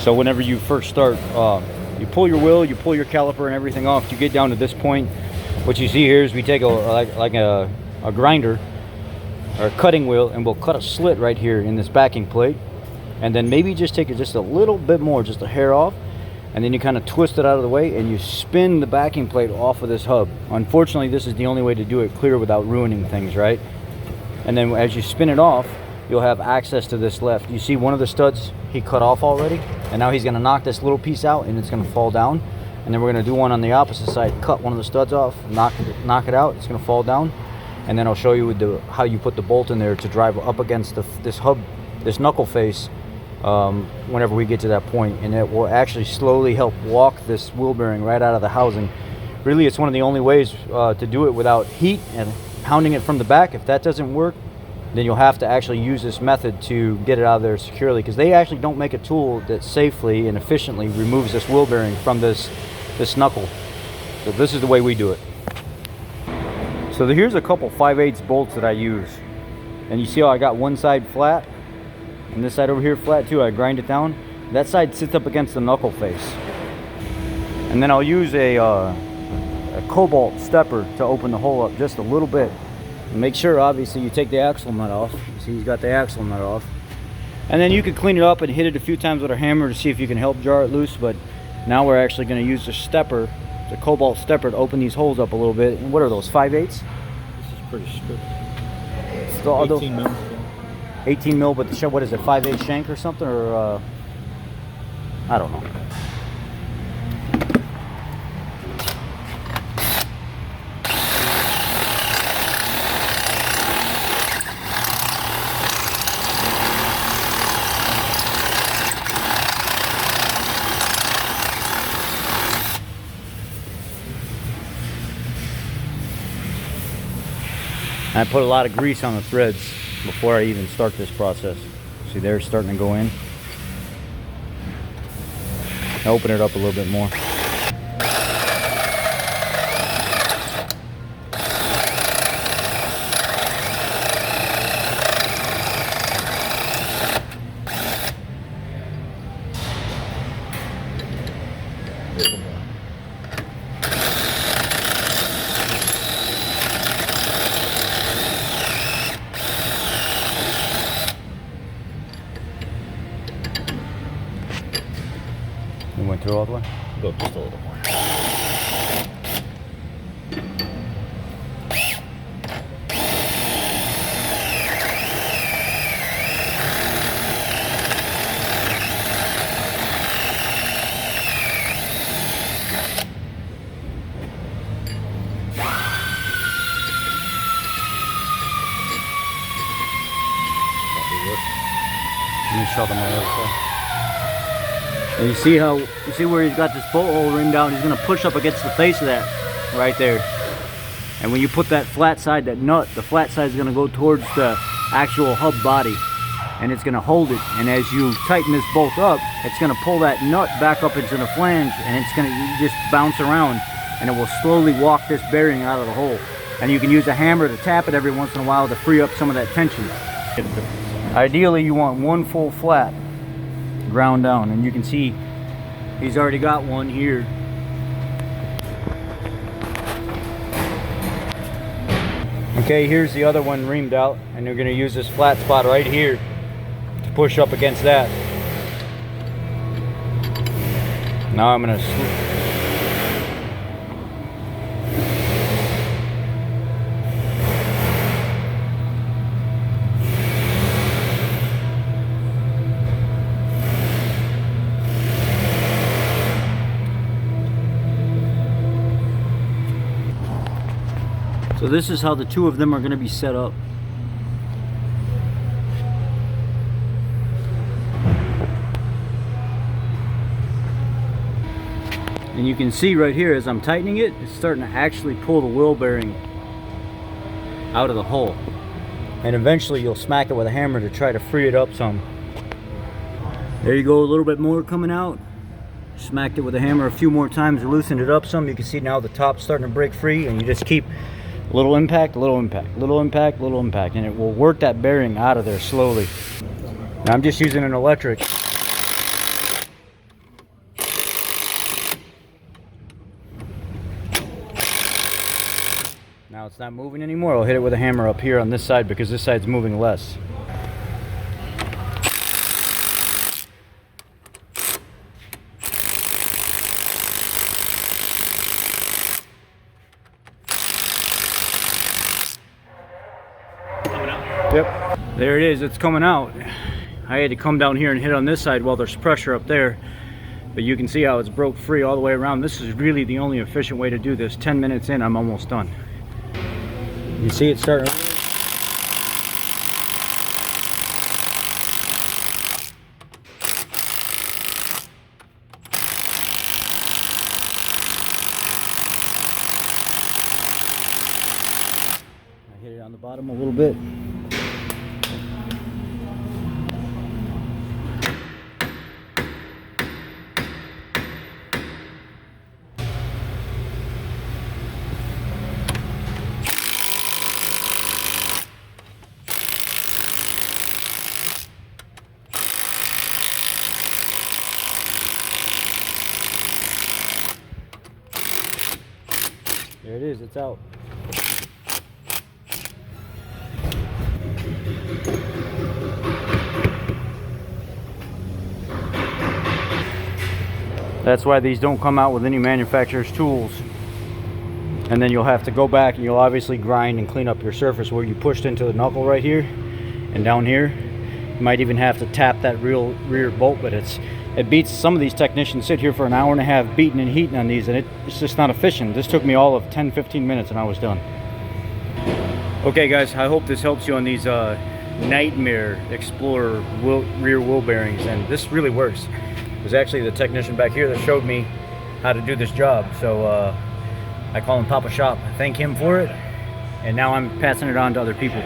So whenever you first start, you pull your wheel, you pull your caliper and everything off. You get down to this point. What you see here is we take a grinder or a cutting wheel, and we'll cut a slit right here in this backing plate, and then maybe just take it just a little bit more, just a hair off, and then you kind of twist it out of the way and you spin the backing plate off of this hub. Unfortunately, this is the only way to do it clear without ruining things, right? And then as you spin it off, you'll have access to this left. You see one of the studs he cut off already, and now he's going to knock this little piece out and it's going to fall down. And then we're going to do one on the opposite side, cut one of the studs off, knock it out, it's going to fall down. And then I'll show you how you put the bolt in there to drive up against this hub, this knuckle face, whenever we get to that point. And it will actually slowly help walk this wheel bearing right out of the housing. Really, it's one of the only ways to do it without heat and pounding it from the back. If that doesn't work, then you'll have to actually use this method to get it out of there securely, because they actually don't make a tool that safely and efficiently removes this wheel bearing from this knuckle. So this is the way we do it. So here's a couple 5/8 bolts that I use, and you see how I got one side flat and this side over here flat too. I grind it down. That side sits up against the knuckle face, and then I'll use a cobalt stepper to open the hole up just a little bit. And make sure, obviously, you take the axle nut off. You see he's got the axle nut off, and then you can clean it up and hit it a few times with a hammer to see if you can help jar it loose. But now we're actually going to use the stepper, the cobalt stepper, to open these holes up a little bit. And what are those, 5/8? This is pretty strict. So 18 mil. 18 mil, but what is it, 5/8 shank or something, or I don't know. I put a lot of grease on the threads before I even start this process. See, they're starting to go in. I open it up a little bit more. We went through all the way? Go just a little more. Let me show them on the other side. And you see where he's got this bolt hole ring down. He's going to push up against the face of that right there. And when you put that flat side, that nut, the flat side is going to go towards the actual hub body, and it's going to hold it. And as you tighten this bolt up, it's going to pull that nut back up into the flange, and it's going to just bounce around, and it will slowly walk this bearing out of the hole. And you can use a hammer to tap it every once in a while to free up some of that tension. Ideally, you want one full flat ground down, and you can see he's already got one here. Okay, here's the other one reamed out, and you're going to use this flat spot right here to push up against that. Now I'm going to So this is how the two of them are going to be set up. And you can see right here as I'm tightening it, it's starting to actually pull the wheel bearing out of the hole. And eventually you'll smack it with a hammer to try to free it up some. There you go, a little bit more coming out. Smacked it with a hammer a few more times to loosen it up some. You can see now the top's starting to break free, and you just keep little impact, little impact, little impact, little impact, and it will work that bearing out of there slowly. Now I'm just using an electric Now it's not moving anymore. I'll hit it with a hammer up here on this side because this side's moving less. Yep, there it is, it's coming out. I had to come down here and hit on this side while there's pressure up there, but you can see how it's broke free all the way around. This is really the only efficient way to do this. 10 minutes in, I'm almost done. You see it starting. I hit it on the bottom a little bit. There it is, it's out. That's why these don't come out with any manufacturer's tools. And then you'll have to go back and you'll obviously grind and clean up your surface where you pushed into the knuckle right here and down here. You might even have to tap that rear bolt, but it beats. Some of these technicians sit here for an hour and a half beating and heating on these, and it's just not efficient. This took me all of 10-15 minutes and I was done. Okay guys, I hope this helps you on these Nightmare Explorer rear wheel bearings, and this really works. It was actually the technician back here that showed me how to do this job, so I call him Papa Shop. I thank him for it, and now I'm passing it on to other people.